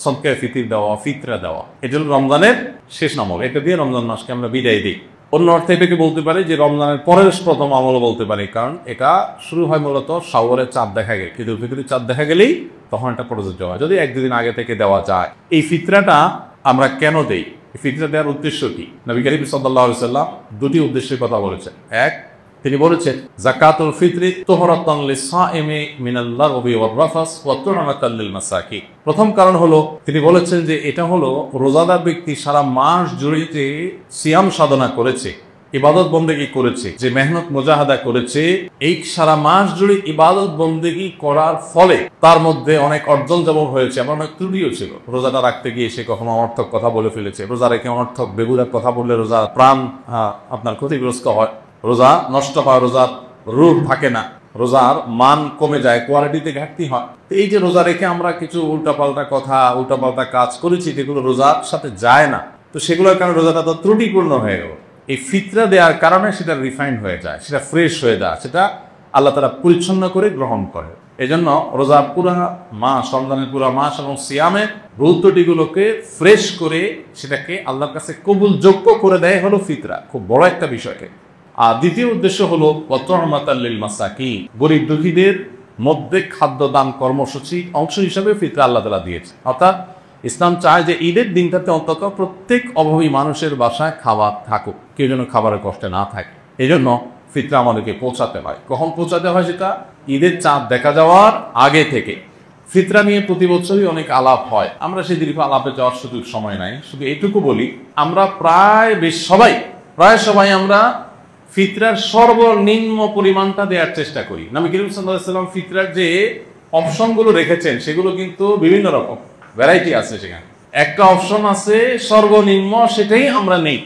সদকায়ে ফিতর দেওয়া, ফিতরা দেওয়া, এটা হলো রমজানের শেষ আমল। এটা দিয়ে রমজান মাসকে আমরা বিদায় দিই। অন্য অর্থে এটাকে বলতে পারি যে রমজানের পরের প্রথম আমলও বলতে পারি, কারণ এটা শুরু হয় মূলত শাওয়ালের চাঁদ দেখা গেলে, ঈদুল ফিতরের চাঁদ দেখা গেলেই তখন এটা প্রযোজ্য হয়, যদি এক দুদিন আগে থেকে দেওয়া যায়। এই ফিতরাটা আমরা কেন দেই? ফিতরা দেওয়ার উদ্দেশ্য কি? নবী করিম সাল্লাল্লাহু আলাইহি সাল্লাম দুটি উদ্দেশ্যের কথা বলেছেন। এক, তিনি বলেছেন যাকাতুল ফিতরি তুহরাতান লিস-সাইমি মিনাল লাগবি ওয়ার রাফাস ওয়া তু'মাতান লিল মাসাকিন। প্রথম কারণ হলো তিনি বলেছেন যে এটা হলো রোজাদার ব্যক্তি সারা মাস জুড়ে যে সিয়াম সাধনা করেছে, ইবাদত বন্দেগী করেছে, যে মেহনত মুজাহাদা করেছে, এই সারা মাস জুড়ে ইবাদত বন্দেগী করার ফলে তার মধ্যে অনেক অর্জন যেমন হয়েছে, এমন অনেক ত্রুটিও ছিল। রোজাটা রাখতে গিয়ে সে কখনো অনর্থক কথা বলে ফেলেছে, রোজা রেখে অনর্থক বেগুড়া কথা বললে রোজার প্রাণ আপনার ক্ষতিগ্রস্ত হয়, রোজা নষ্ট হয়, রোজার রূপ থাকে না, রোজার মান কমে যায়, কোয়ালিটিতে ঘাটতি হয়। এই যে রোজা রেখে আমরা কিছু উল্টাপাল্টা কথা, উল্টাপাল্টা কাজ করেছি যেগুলো রোজার সাথে যায় না, তো সেগুলোর কারণে রোজাটা তো ত্রুটিপূর্ণ হয়ে গেল। এই ফিতরা দেওয়ার কারণে সেটা রিফাইন্ড হয়ে যায়, সেটা ফ্রেশ হয়ে যায়, সেটা আল্লাহ তাআলা পরিচ্ছন্ন করে গ্রহণ করে। এই জন্য রোজার পুরা মাস, রমজানের পুরা মাস এবং সিয়ামের গুরুত্বটিগুলোকে ফ্রেশ করে সেটাকে আল্লাহর কাছে কবুলযোগ্য করে দেয় হলো ফিতরা। খুব বড় একটা বিষয়কে। আর দ্বিতীয় উদ্দেশ্য হলো তু'মাতান লিল মাসাকিন, গরিব দুঃখীদের মধ্যে খাদ্য দান কর্মসূচি অংশ হিসাবে ফিতরা আল্লাহ তাআলা দিয়েছে। অর্থাৎ ইসলাম চায় যে ঈদের দিনটাতে অন্তত প্রত্যেক অভাবী মানুষের বাসায় খাবার থাকুক, কেউ যেন খাবারের কষ্টে না থাকে। এই জন্য ফিতরা আমাদেরকে পৌঁছাতে হয়। কখন পৌঁছাতে হয়? সেটা ঈদের চাঁদ দেখা যাওয়ার আগে থেকে। ফিতরা নিয়ে প্রতি বছরই অনেক আলাপ হয়, আমরা সেই দীর্ঘ আলাপে যাওয়ার সুযোগ সময় নাই। শুধু এইটুকু বলি, আমরা প্রায় সবাই আমরা ফিতরার সর্বনিম্ন পরিমাণটা দেওয়ার চেষ্টা করি। নবী করিম সাল্লাল্লাহু আলাইহি ওয়াসাল্লাম ফিতরার যে অপশনগুলো রেখেছেন সেগুলো কিন্তু বিভিন্ন রকম ভ্যারাইটি আছে। সেখানে একটা অপশন আছে সর্বনিম্ন, সেটাই আমরা নেই।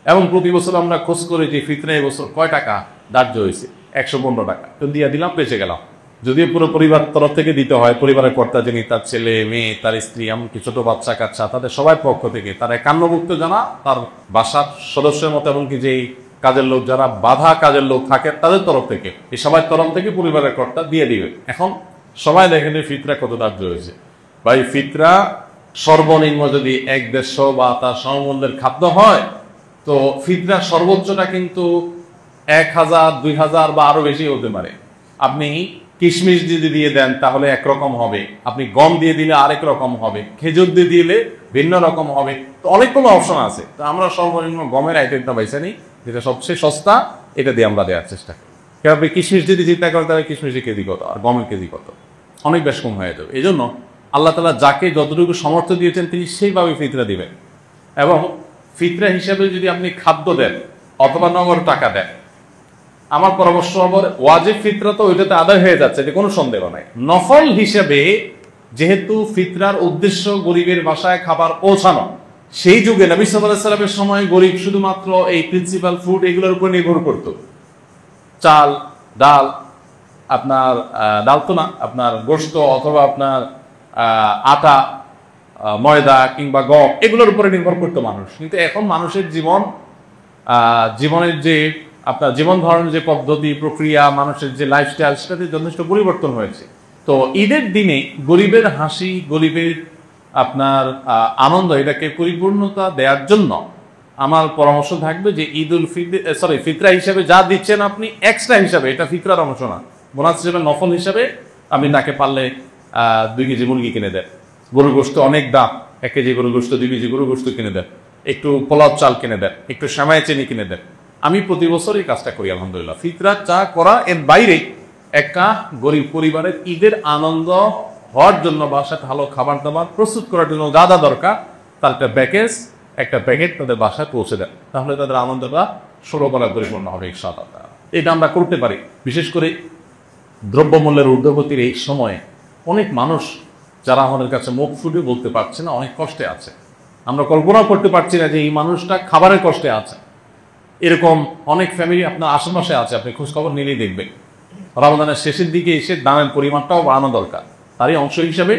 এবং প্রতি বছর আমরা খোঁজ করি যে ফিতরা এবছর কয় টাকা ধার্য হয়েছে, 115 টাকা, তো দিয়ে দিলাম, বেঁচে গেলাম। যদিও পুরো পরিবার তরফ থেকে দিতে হয়, পরিবারের কর্তা যিনি, তার ছেলে মেয়ে, তার স্ত্রী, এমনকি ছোট বাচ্চা কাচ্চা, তাদের সবার পক্ষ থেকে, তার একান্নভুক্ত জানা তার বাসার সদস্যের মতো, এমনকি যেই কাজের লোক, যারা বাধা কাজের লোক থাকে তাদের তরফ থেকে, এই সবার তরফ থেকে পরিবারের কর্তা দিয়ে দিবে। এখন সবাই দেখেন ফিতরা কত ধার্য হয়েছে। ভাই, ফিতরা সর্বনিম্ন যদি 1-150 বা তার সমমূল্যের খাদ্য হয়, তো ফিতরা সর্বোচ্চটা কিন্তু 1000, 2000 বা আরো বেশি হতে পারে। আপনি কিশমিশ যদি দিয়ে দেন তাহলে একরকম হবে, আপনি গম দিয়ে দিলে আরেক রকম হবে, খেজুর দিয়ে দিলে ভিন্ন রকম হবে। তো অনেকগুলো অপশন আছে। তো আমরা সর্বনিম্ন গমের আইটেমটা বেছে নিই, যেটা সবচেয়ে সস্তা, এটা দিয়ে আমরা দেওয়ার চেষ্টা করি। কারণ আপনি কিশমিশ যদি চিন্তা করেন তাহলে কিশমিশের কেজি কত আর গমের কেজি কত, অনেক বেশ কম হয়ে যাবে। এই জন্য আল্লাহ তাআলা যাকে যতটুকু সামর্থ্য দিয়েছেন তিনি সেইভাবে ফিতরা দিবেন। এবং ফিতরা হিসাবে যদি আপনি খাদ্য দেন অথবা নগদ টাকা দেন, আমার পরামর্শ হবে ওয়াজিব ফিতরা তো ওইটাতে আদায় হয়ে যাচ্ছে, যে কোনো সন্দেহ নাই। নফল হিসেবে যেহেতু ফিতরার উদ্দেশ্য গরিবের বাসায় খাবার পৌঁছানো, সেই যুগে নবী সাল্লাল্লাহু আলাইহি ওয়াসাল্লামের সময় গরিব শুধুমাত্র এই প্রিন্সিপাল ফুড এগুলোর উপর নির্ভর করত। চাল, ডাল, আপনার ডাল তো না, আপনার গোশত অথবা আপনার আটা, ময়দা কিংবা গম, এগুলোর উপরে নির্ভর করতো মানুষ। কিন্তু এখন মানুষের জীবনের যে আপনার জীবন ধারণের যে পদ্ধতি, প্রক্রিয়া, মানুষের যে লাইফস্টাইল, সেটাতে যথেষ্ট পরিবর্তন হয়েছে। তো ঈদের দিনে গরিবের হাসি, গরিবের আপনার আনন্দ, এটাকে পরিপূর্ণতা দেওয়ার জন্য আমার পরামর্শ থাকবে যে ফিতরা হিসাবে যা দিচ্ছেন আপনি এক্সট্রা হিসাবে, এটা ফিতরার অংশ না, বোনাস হিসেবে নফল হিসাবে আপনি তাকে পারলে 2 কেজি মুরগি কিনে দেন। গরুর গোশত অনেক দাম, 1 কেজি গরুর গোশত, 2 কেজি গরুর গোশত কিনে দেন, একটু পোলাও চাল কিনে দেন, একটু সেমাই চিনি কিনে দেন। আমি প্রতি বছর এই কাজটা করি আলহামদুলিল্লাহ। ফিতরা চা করা এর বাইরে একটা গরিব পরিবারের ঈদের আনন্দ হওয়ার জন্য বাসায় ভালো খাবার দাবার প্রস্তুত করার জন্য যা যা দরকার তার একটা প্যাকেট তাদের বাসায় পৌঁছে দেন, তাহলে তাদের আনন্দটা ষোলকলা পরিপূর্ণ হবে ইনশাআল্লাহ। এটা আমরা করতে পারি। বিশেষ করে দ্রব্যমূল্যের ঊর্ধ্বগতির এই সময়ে অনেক মানুষ যারা আমাদের কাছে মুখ ফুটে বলতে পারছে না, অনেক কষ্টে আছে। আমরা কল্পনা করতে পারছি না যে এই মানুষটা খাবারের কষ্টে আছে। এরকম অনেক ফ্যামিলি আপনার আশেপাশে আছে, আপনি খোঁজখবর নিলেই দেখবেন। রমজানের শেষের দিকে এসে দামের পরিমাণটাও বাড়ানো দরকার। তারই অংশ হিসেবে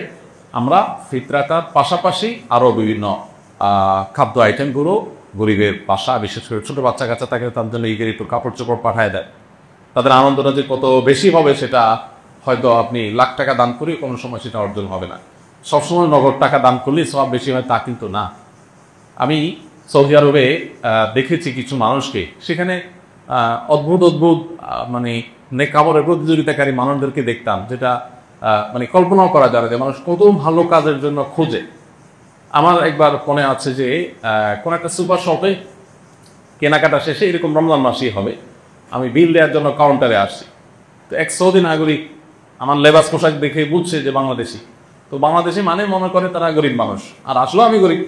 আমরা ফিতরাটার পাশাপাশি আরও বিভিন্ন খাদ্য আইটেমগুলো গরিবের বাসা, বিশেষ করে ছোটো বাচ্চা কাচ্চা থাকে, তার জন্য ঈদের একটু কাপড় চোপড় পাঠায় দেয়। তাদের আনন্দটা যে কত বেশি হবে সেটা হয়তো আপনি লাখ টাকা দান করে কোনো সময় সেটা অর্জন হবে না। সবসময় নগদ টাকা দান করলে সব বেশি হয় তা কিন্তু না। আমি সৌদি আরবে দেখেছি কিছু মানুষকে, সেখানে অদ্ভুত অদ্ভুত মানে নেকামরের প্রতিযোগিতাকারী মানুষদেরকে দেখতাম, যেটা মানে কল্পনাও করা যায় না যে মানুষ কত ভালো কাজের জন্য খোঁজে। আমার একবার মনে আছে যে কোন একটা সুপার শপে কেনাকাটা শেষে, এরকম রমজান মাসেই হবে, আমি বিল দেওয়ার জন্য কাউন্টারে আসছি। তো এক সৌদি নাগরিক আমার লেবাস পোশাক দেখে বুঝছে যে বাংলাদেশি। তো বাংলাদেশি মানে মনে করে তারা গরিব মানুষ, আর আসলে আমি গরিব।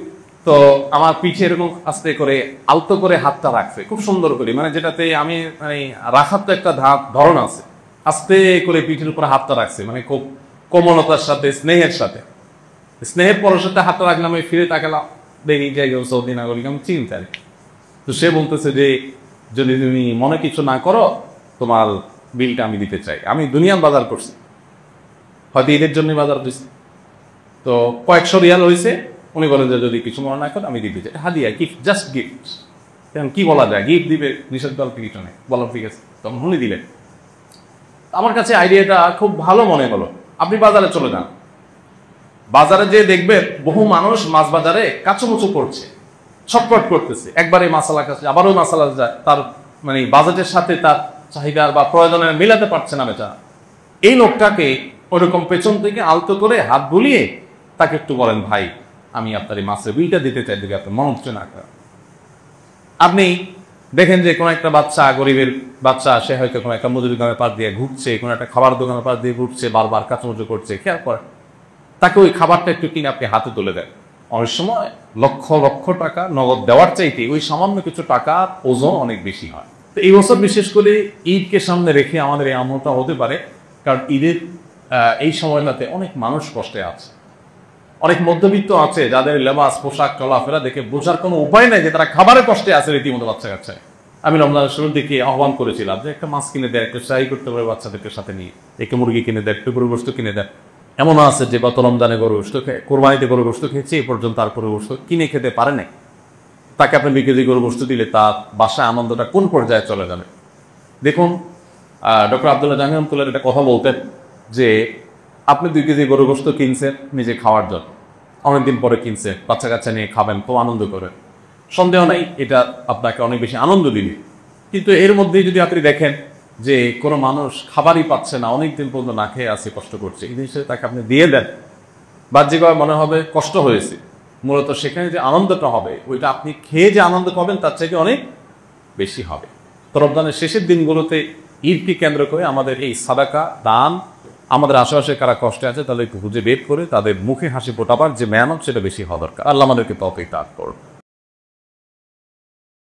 তো আমার পিঠে এরকম আস্তে করে আলতো করে হাতটা রাখছে খুব সুন্দর করে, মানে যেটাতে আমি মানে রাখার তো একটা ধরন আছে, আস্তে করে পিঠের উপরে হাতটা রাখছে, মানে খুব কোমলতার সাথে, স্নেহের সাথে। স্নেহের পরশতে হাতটা রাখলাম, আমি ফিরে তাকালাম, দেখি যে সৌদি নাগরিক, আমি চিন্তা। তো সে বলতেছে যে যদি তুমি মনে কিছু না করো, তোমার বিলটা আমি দিতে চাই। আমি দুনিয়ার বাজার করছি, হয়তো ঈদের জন্য বাজার দিচ্ছি, তো কয়েকশো রিয়াল হয়েছে। উনি বলেন যে যদি কিছু মনে না করো আমি দিতে চাই, হাদিয়া, গিফট, জাস্ট গিফট। কি বলা যায়, গিফট দিবে, নিষেধ করার কিছু নেই। বললাম ঠিক আছে, তখন উনি দিলেন। আমার কাছে আইডিয়াটা খুব ভালো মনে হলো। আপনি বাজারে চলে যান, বাজারে যে দেখবেন বহু মানুষ মাছ বাজারে কাচুমুচু করছে, ছটফট করতেছে, একবারে মাসালা কাছে আবারও মাসালা যায়, তার মানে বাজেটের সাথে তার চাহিদার বা প্রয়োজনের মিলাতে পারছে না বেচারা। এই লোকটাকে ওরকম পেছন থেকে আলতো করে হাত বুলিয়ে তাকে একটু বলেন, ভাই আমি আপনার এই মাছের বিলটা দিতে চাই, দিকে আপনার মন হচ্ছে না। আপনি দেখেন যে কোনো একটা বাচ্চা, গরিবের বাচ্চা, সে হয়তো কোনো একটা মজুরি দোকানের পাশ দিয়ে ঘুরছে, কোনো একটা খাবার দোকানের পাশ দিয়ে ঘুরছে, বারবার কাচুমুচু করছে, খেয়াল করেন, তাকে ওই খাবারটা একটু কিনে আপনি হাতে তুলে দেন। অনেক সময় লক্ষ লক্ষ টাকা নগদ দেওয়ার চাইতে ওই সামান্য কিছু টাকার ওজন অনেক বেশি হয়। তো এই বছর বিশেষ করে ঈদকে সামনে রেখে আমাদের এই আমলটা হতে পারে, কারণ ঈদের এই সময়টাতে অনেক মানুষ কষ্টে আছে, অনেক মধ্যবিত্ত আছে যাদের লেবাস পোশাক চলাফেরা দেখে বোঝার কোনো উপায় নাই যে তারা খাবারের কষ্টে আছে রীতিমতো বাচ্চা কাছে। আমি রমজানের শুরুর দিকে আহ্বান করেছিলাম যে একটা মাছ কিনে দেয়, একটু ট্রাই করতে পারে বাচ্চাদেরকে সাথে নিয়ে, একটু মুরগি কিনে দেয়, একটু গরু গোশত কিনে দেয়। এমন আছে যে গত রমজানে গরু গোশত খেয়ে, কোরবানিতে গরু গোশত খেয়েছে, এ পর্যন্ত তার গরু গোশত কিনে খেতে পারে নাই। তাকে আপনি 2 কেজি গরু গোশত দিলে তার বাসায় আনন্দটা কোন পর্যায়ে চলে যাবে। দেখুন, ডক্টর আব্দুল্লাহ জাহাঙ্গীর রহমতুল্লাহ একটা কথা বলতেন যে আপনি 2 কেজি গরু গোশত কিনছেন নিজে খাওয়ার জন্য, অনেকদিন পরে কিনছে, বাচ্চা কাচ্চা নিয়ে খাবেন, খুব আনন্দ করেন, সন্দেহ নাই এটা আপনাকে অনেক বেশি আনন্দ দিবে। কিন্তু এর মধ্যেই যদি আপনি দেখেন যে কোনো মানুষ খাবারই পাচ্ছে না, অনেকদিন পর্যন্ত না খেয়ে আছে, কষ্ট করছে, এই জিনিসটা তাকে আপনি দিয়ে দেন, বাহ্যিকভাবে মনে হবে কষ্ট হয়েছে, মূলত সেখানে যে আনন্দটা হবে ওইটা আপনি খেয়ে যে আনন্দ পাবেন তার থেকে অনেক বেশি হবে। তো রমজানের শেষের দিনগুলোতে ঈদকে কেন্দ্র করে আমাদের এই সাদাকা দান, আমাদের আশেপাশে কারা কষ্টে আছে তাদেরকে খুঁজে বের করে তাদের মুখে হাসি ফোটাবার যে মেহনত, সেটা বেশি হওয়া দরকার। আল্লাহ আমাদেরকে তৌফিক দান করুন।